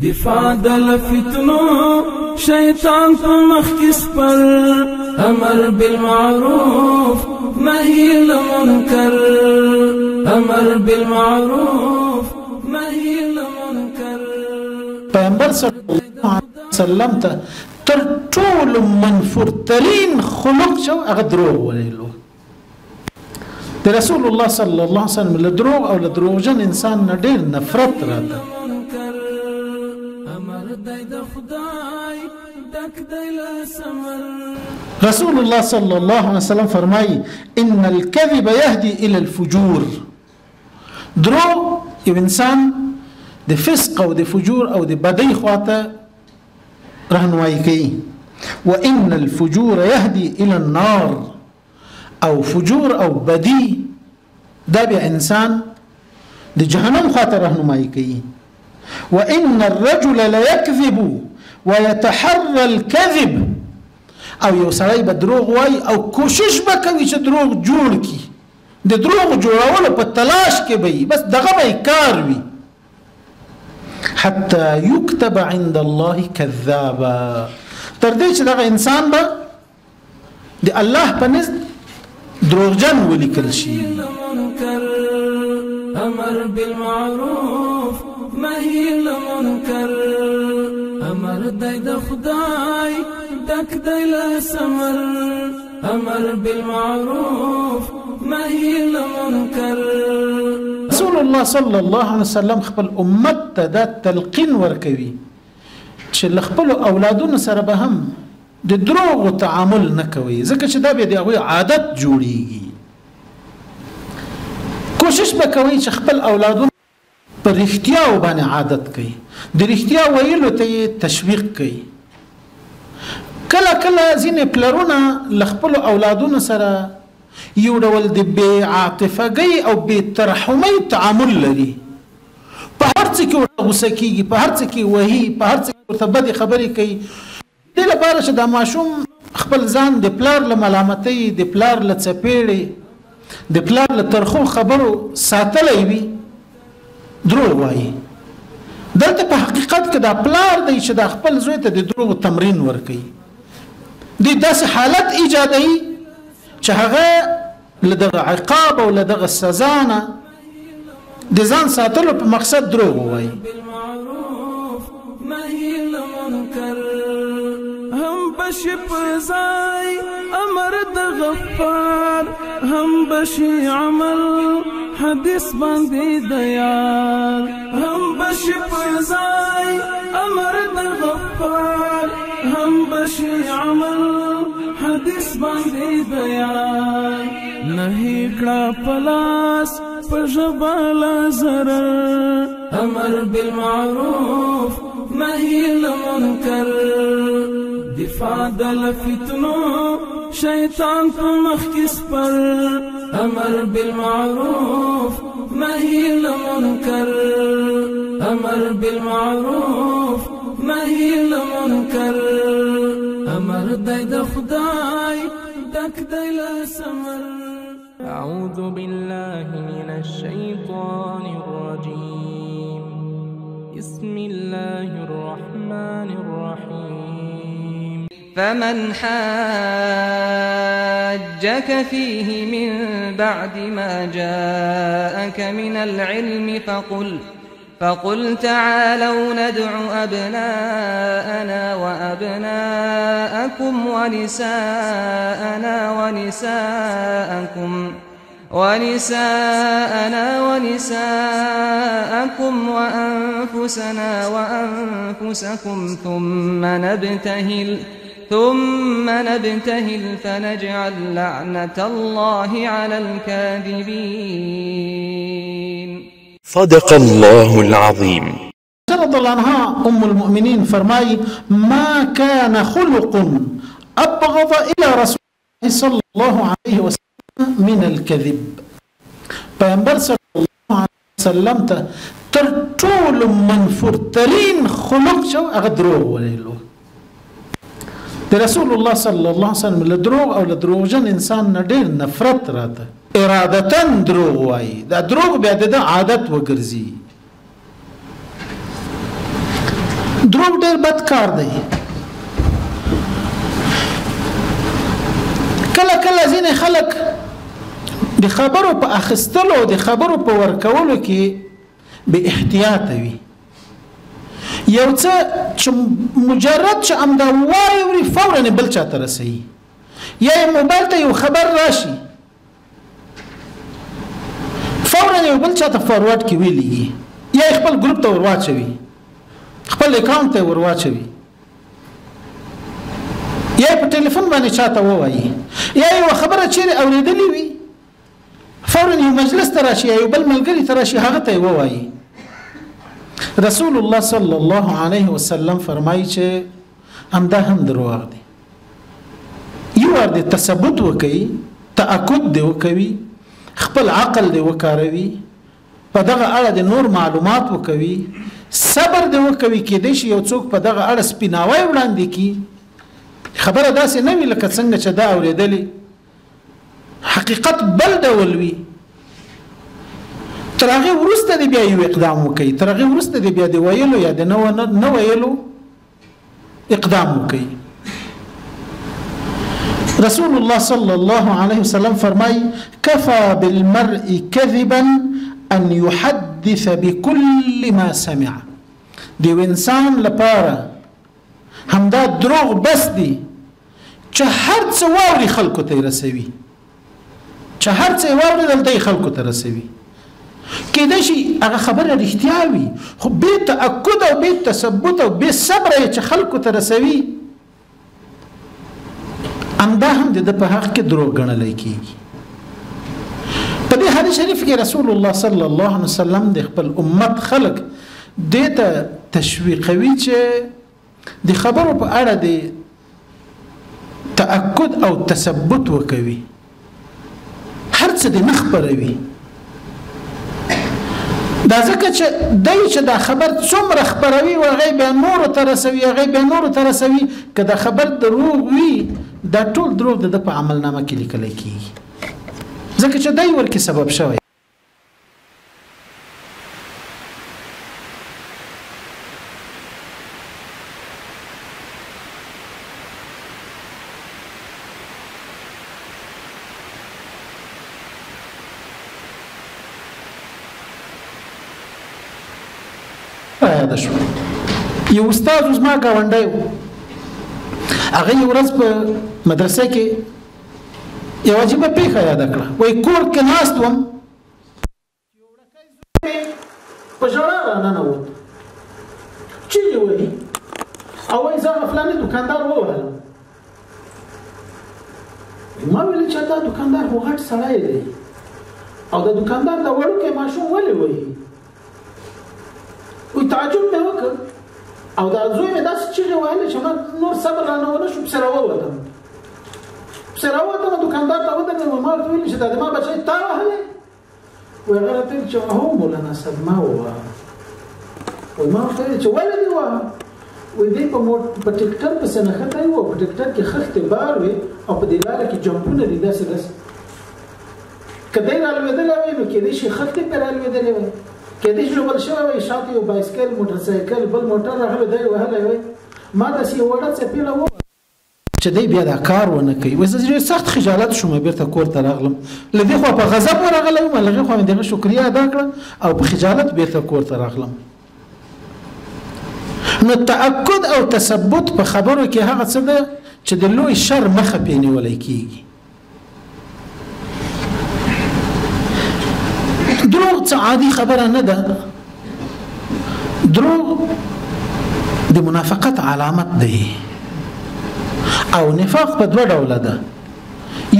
دفاع دل فتنو شیطان په مخ کې سپر امر بالمعروف نهي المنکر امر بالمعروف نهي المنکر پیغمبر صلی الله علیه وسلم ته تر ټولو منفور ترین خلق شو هغه دروغ ویلو د رسول الله صلی الله علیه وسلم له دروغ او له دروغجن انسان نه ډېر نفرت راته رسول الله صلى الله عليه وسلم فرمای ان الكذب يهدي الى الفجور دروغ یو انسان د فسق او د فجور او د بدی خواته رهنمایي کوي وان الفجور يهدي الى النار او فجور او بدی دا به انسان د جهنم خواته رهنمایي کوي وان الرجل لا يكذب ويتحرى الكذب او یو سړی به دروغ وای او کوشش به کوي چې دروغ جوړ کړي د دروغ جوړولو په تلاش کې به بس دغه به کار وي حتى يكتب عند الله كذابا تر دې چې دغه انسان به د الله په نزد دروغجن ولیکل شي امر بالمعروف نهي المنکر امر د خدای دک د سمر امر بالمعروف نهي المنکر رسول الله صلی الله علیه وسلم خپل امت ته دا تلقین ورکوي چې خپل اولادونو سره به هم د دروغ تعامل نه کوي ځکه چې دا به د هغوی عادت جوړیږي کوشش به کوي چې خپل اولادونو پر رښتیا باندې عادت کوي د رښتیا ویلو ته تشویق کوي کله کله ځینې پلرونه له خپلو اولادونو سره یو ډول د بې عاطفګۍ او بې ترحمۍ تعامل لري په هر څه کې ورته غوسه کېږي په هر څه کې وهي په هر څه کې ورته بدې خبرې کوي دې لپاره چې دا ماشوم خپل ځان د پلار له ملامتۍ د پلار له څپېړې د پلار له ترخو خبرو ساتلی وي دروغ وایي دلته په حقیقت کې دا پلار دی چې دا خپل زوی ته د دروغو تمرین ورکوي دوی داسې حالت ایجادوي چې هغه له دغه عقاب او له دغه سزا نه د ځان ساتلو په مقصد دروغ ووایي هم بشي پزای امر د غفار هم بشي عمل حدیث باندې دیار هم بشي پزای امر د غفار هم بشي عمل حدیث باندې دیار نهي کړه پلاس پجبال زرر امر بالمعروف نهي المنکر دفاع دل فتنو شیطان په مخ کې سپر امر بالمعروف نهي المنکر امر بالمعروف نهي المنکر امر د خدای دک د سمر اعوذ بالله من الشیطان الرجیم بسم الله الرحمن الرحيم فمن حاجك فيه من بعد ما جاءك من العلم فقل تعالوا ندع أبناءنا وأبناءكم ونساءنا ونساءكم وأنفسنا وأنفسكم ثم نبتهل فنجعل لعنة الله على الكاذبين صدق الله العظيم. رضي الله عنها أم المؤمنين فرماي ما كان خلق أبغض إلى رسول الله صلى الله عليه وسلم من الكذب. پیغمبر صلی الله علیه وسلم ته تر ټولو منفور ترین خلق شو هغه دروغ ویلو د رسول الله صلی الله علیه وسلم له دروغ او له دروغجن انسان نه ډېر نفرت راته ارادتاً دروغ وایي دا دروغ بیا د عادت وګرځي دروغ ډېر بد کار دی. کله کله ځینې خلک د خبرو په اخیستلو او د خبرو په ورکولو کې بې احتیاطه وي. یو څه چې مجرد چې همدا واوري فورا بل چا ته رسوي، یا یې موبایل ته یو خبر راشي فورا یو بل چا ته فارورډ کې ویلي، یا یې خپل ګروپ ته ورواچوي، خپل اکاونټ ته ورواچوي، یا په ټلیفون باندې چاته ووایي، یا یو خبره چیرې اورېدلې وي فورا یو مجلس ته راشي، یا یو بل ملګري ته راشي هغه ته یې ووایي. رسول الله صلی الله علیه وسلم فرمایي چې همدا هم دروغ دی. یو ور د تثبت وکي، تأکد دی وکوي، خپل عقل دی وکاروي، په دغه اړه د نور معلومات وکوي، صبر دی وکوي، کې د شي یو څوک په دغه اړه سپیناوي وړاندې کی خبره داسې نه وي لکه څنګه چې دا اورېدلې، حقیقت بل ډول وي. تر هغه وروسته دی بیا یو اقدام وکړي، تر هغه وروسته دی بیا دی ویلو یا د نو ویلو اقدام وکړي. رسول الله صلی الله علیه وسلم فرمای کفى بالمرء كذبا ان يحدث بكل ما سمع. دی انسان لپاره همدا دروغ بس دی چې هر څه واوري خلکو ته رسوي، چې هر څه واوري دلته خلکو ته رسوي. کېدای شي هغه خبره رښتیا وي خو بې تأکد او بې تثبت او بې صبره یې چې خلکو ته رسوي، همدا هم د په حق کې دروغ ګڼلی کېږي. په دې حدیث شریف کې رسول الله صلی الله علیه وسلم د خپل امت خلق دې ته تشویقوي چې د خبرو په اړه د تأکد او تثبت وکوي، هر څه د نه خپروي. دا ځکه چې دی چې دا خبر څومره خپروي او هغه بیا نورو ته رسوي، هغه بیا نورو ته رسوي، که دا خبر دروغ وي دا ټول دروغ د په عملنامه کې لیکلی کېږي، ځکه چې دی ورکې سبب شوی. یاد شو یو استاد اوس ما گاونډی و، هغه یو ورځ په مدرسه کې یو عجیبه پیښه یاد کړه. وایي کور کې ناست وم، یو وړوکی زوی په ژړا راننوت، چیغې وهي او وایي زه هغه فلاني دوکاندار ووهلم. ما ویل چې دا دوکاندار خو غټ سړی دی او د دوکاندار د وړوکی ماشوم ولې وهي؟ وی تعجب مې وکړ او دا زوی مې داسې چیغې وهلې چې ما نور صبر رانه ونه شو، پسې راووتم. دوکاندار ته ودرېدم، ما ورته ویل چې دا د ما بچی تا وهلی؟ وایي هغه راته ویل چې هو مولانا صاحب ما ووهه. وایي ما ورته ویل چې ولې دې ووهه؟ وایي دی په ټکټر پسې نښتی و، په ټکټر کې خښتې بار وې او په دې لاره کې جمپونه دي داسې داسې. که دی رالوېدلی وای نو کېدای شي خښتې پرې رالوېدلی وای، کېدای شي بل شوی وای، شاته یو بایسکل موټرسایکل بل موټر راغلی دی وهلی وای. ما داسې یو وړه څپېړه ووهه چې دی بیا دا کار ونه کوي. وایي زه سخت خجالت شوم، بېرته کور ته راغلم. له دې خوا په غضب ورغلی وم، له هغې خوا مې د هغه شکریه ادا کړه او په خجالت بېرته کور ته راغلم. نو تأکد او تثبت په خبرو کې هغه څه ده چې د لوی شر مخه پې نیولی کېږي. دروغ څه عادي خبره نه ده. دروغ د منافقت علامت دی او نفاق په دوه ډوله ده.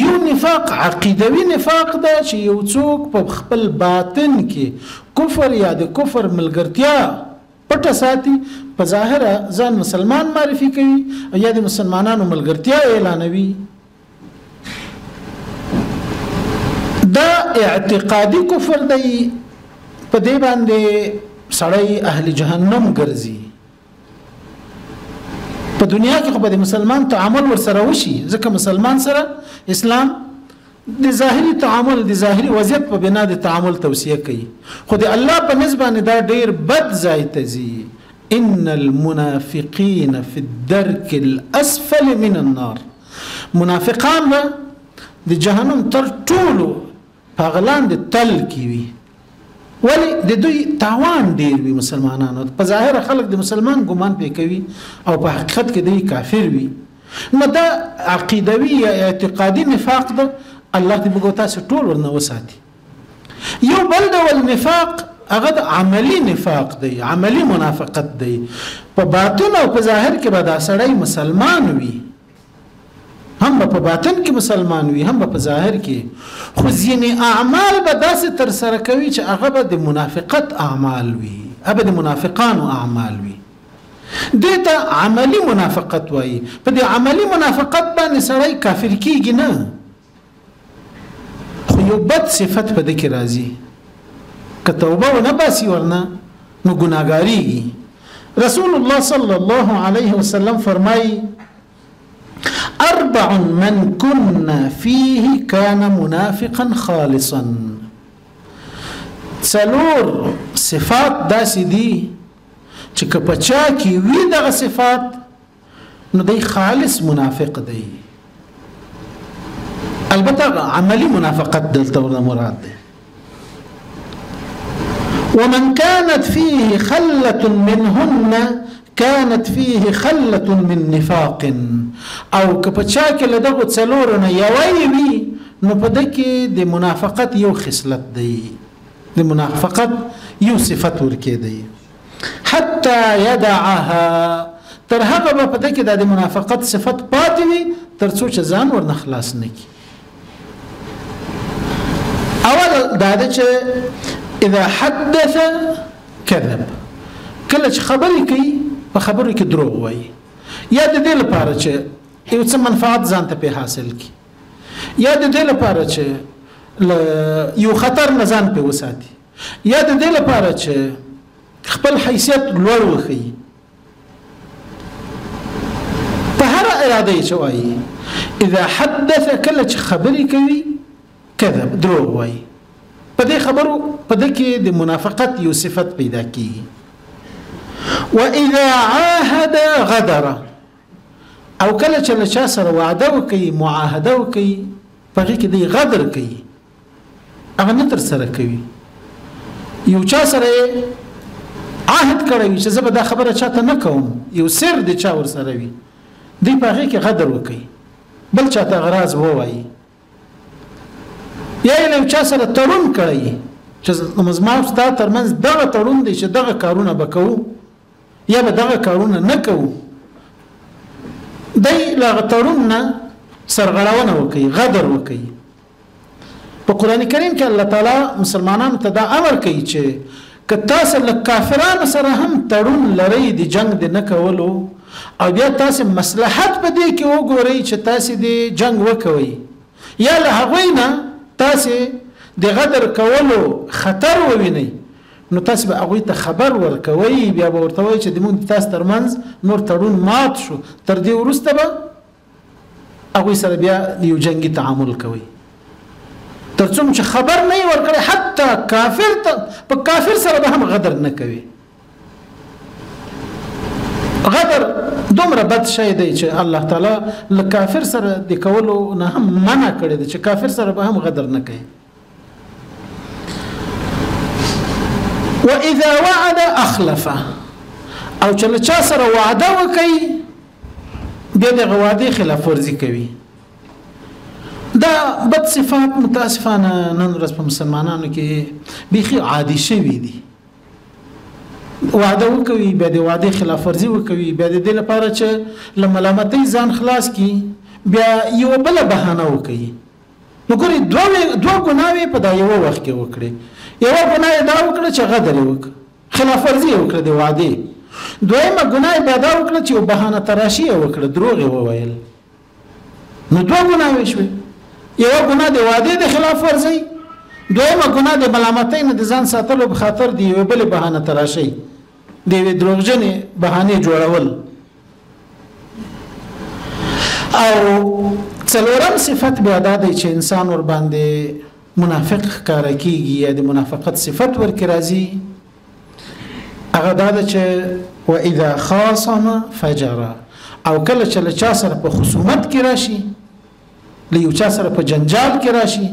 یو نفاق عقیدوي نفاق ده چې یو څوک په خپل باطن کې کفر یا د کفر ملګرتیا پټه ساتي، په ظاهره ځان مسلمان معرفي کوي یا د مسلمانانو ملګرتیا اعلانوي. دا اعتقادي کفر دی، په دې باندې سړی اهل جهنم ګرځي. په دنیا کې خو به د مسلمان تعامل ورسره وشي، ځکه مسلمان سره اسلام د ظاهري تعامل د ظاهري وضعیت په بنا د تعامل توصیه کوي، خو د الله په نسبت دا ډیر بد ځای ته ځي، ان المنافقین فی الدرک الاسفل من النار. منافقان به د جهنم تر ټولو په لاندې تل کې وي. ولی د دوی تاوان ډیر وي مسلمانانو. په ظاهر خلک د مسلمان ګمان پې کوي او په حقیقت کې دوی کافر وي. نو دا عقیدوي یا اعتقادي نفاق ده. الله دې موږ تاسو ټول ورنه وساتي. یو بل ډول نفاق هغه د عملی نفاق دی، عملی منافقت دی. په باطن او په ظاهر کې به دا سړی مسلمان وي، هم په باطن کې مسلمان وي، هم په ظاهر کې، خو ځینې اعمال به داسې تر سره کوي چې هغه به د منافقت اعمال وي، هغه د منافقانو اعمال وي. دې ته عملی منافقت وایي. په دې عملی منافقت باندې سړی کافر کیږي نه، خو یو بد صفت په دې کې راځي. که توبه ونه باسي ورنه نو ګناهګاریږي. رسول الله صلی الله علیه وسلم فرمایي: 4 من كن فيه كان منافقا خالصا. 4 صفات داسې دي چې که په چا کې وي دغه صفات نو دی خالص منافق دی. البته عملی منافقت دلته ورته مراد دی. ومن كانت فيه خلة منهن كانت فيه خلة من نفاق. او که په چا کې له دغو 4 نه یوی وي نو په ده کې د منافقت یو خصلت دی، د منافقت یو صفت ورکې دی. حتى يدعها، تر هغه به په ده کې د منافقت صفت پاتې وي تر څو چې ځان ورنه خلاص نه کړي. اول دا ده چې اذا حدث كذب، کله چې خبرې کوي په خبرو کې دروغ وایي، یا د دې لپاره چې یو څه منفعت ځان ته په حاصل کړي، یا د دې لپاره چې یو خطر نه ځان په وساتي، یا د دې لپاره چې خپل حیثیت لوړ وښيي. په هر اراده یې چې وایي اذا حدث، کله چې خبرې کوي کذب دروغ وایي. په دې خبرو په دې کې د منافقت یو صفت پیدا کیږي. واذا عاهد غدر، او کله چې له چا سره وعده وکړي، معاهده وکړي، په هغې کې دی غدر کوي، هغه نه تر سره کوي. یو چا سره عهد کړی وي چې زه به دا خبره چاته نه کوم، یو سر د چا ورسره وي، دی په هغې کې غدر وکړي، بل چاته هغه راز ووایي. یا یې له چا سره تړون کړی چې زما او ستا ترمنځ دغه تړون دی چې دغه کارونه به کوو یا به دغه کارونه نه کوو، دی له هغه تړون نه سرغړونه وکړي، غدر وکړي. په قرآن کریم کې الله تعالی مسلمانانو ته دا امر کوي چې که تاسو له کافرانو سره هم تړون لرئ د جنگ د نه کولو، او بیا تاسو مصلحت په دې کې وګورئ چې تاسو د جنگ وکوئ، یا له هغوی نه تاسو د غدر کولو خطر ووینئ، نو تاسو به هغوی ته خبر ورکوئ، بیا به ورته وایئ چې زموږ تاسو ترمنځ نور تړون مات شو، تر دې وروسته به هغوی سره بیا یو جنګي تعامل کوئ. تر څوم چې خبر نه یې ورکړی، حتی کافر ته په کافر سره به هم غدر نه کوي. غدر دومره بد شی دی چې الله تعالی له کافر سره د کولو نه هم منع کړی دی چې کافر سره به هم غدر نه کوي. واذا وعد اخلف، او چې له چا سره وعده وکړي بیا د وعدې خلاف ورزي کوي. دا بد صفات متاسفانه نن ورځ په مسلمانانو کې بیخي عادي شوي دي. وعده وکوي، بیا د وعدې خلاف ورزي وکوي، بیا د دې لپاره چې له ملامتۍ ځان خلاص کړي بیا یوه بله بهانه وکوي. نو ګورئ دوه ګناوې په دا یوه وخت کې وکړي. یوه ګناه یې دا وکړه چې غدر یې وکړه، خلاف ورزي یې وکړه د وعدې. دویمه ګناه یې بیا دا وکړه چې یو بهانه تراشي یې وکړه، دروغ یې وویل. نو دوه ګناوې شوې. یوه ګناه د وعدې د خلاف ورزي، دویمه ګناه د ملامتۍ نه د ځان ساتلو په خاطر د یوې بلې بهانه تراشي، د یوې دروغجنې بهانې جوړول. او څلورم صفت بیا دا دی چې انسان ور باندې منافق ښکاره کیږي یا د منافقت صفت ورکې راځي. هغه دا ده چې واذا خاصم فجر، او کله چې له چا سره په خصومت کې راشي، له یو چا سره په جنجال کې راشي،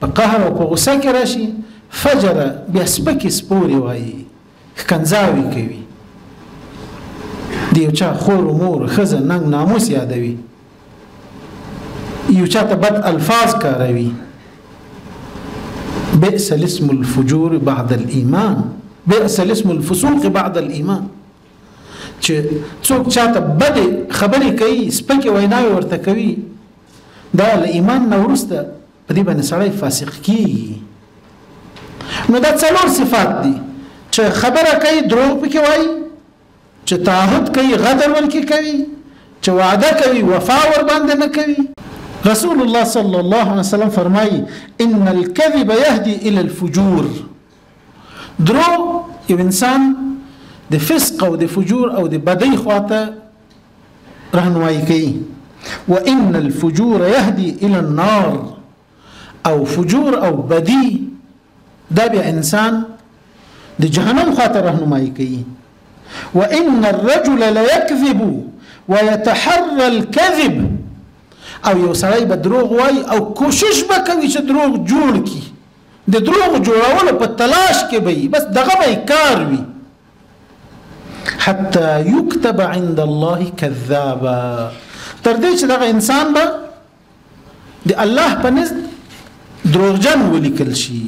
په قهر او په غصه کې راشي، فجر بیا سپکې سپورې وایي، ښکنځاوې کوي، د یو چا خور و مور ښځه ننګ ناموس یادوي، یو چا ته بد الفاظ کاروي. بئس الاسم الفجور بعد الإيمان، بئس الاسم الفسوق بعد الإيمان. چې څوک چاته بد خبرې کوي، سپکې ویناوې ورته کوي، دا له ایمان نه وروسته په دې باندې سړی فاسق کیږي. نو دا څلور صفات دي چې خبره کوي دروغ پکې وایي، چې تعهد کوي غدر ورکې کوي، چې وعده کوي وفا ور باندې نه کوي. رسول الله صلی الله علیه وسلم فرمایي ان الكذب يهدي الى الفجور. دروغ یو انسان د فسق او د فجور او د بدی خواته رهنمایي کوي. وان الفجور يهدي الى النار، او فجور او بدی دا بیا انسان د جهنم خواته رهنمایي کوي. وان الرجل ليكذب ويتحرى الكذب، او یو سړی به دروغ وایي او کوشش به کوي چې دروغ جوړ کړي، د دروغ جوړولو په تلاش کې به وي، بس دغه به کار وي. حتی یکتب عند الله کذابا، تر دې چې دغه انسان به د الله په نزد دروغجن ولیکل شي.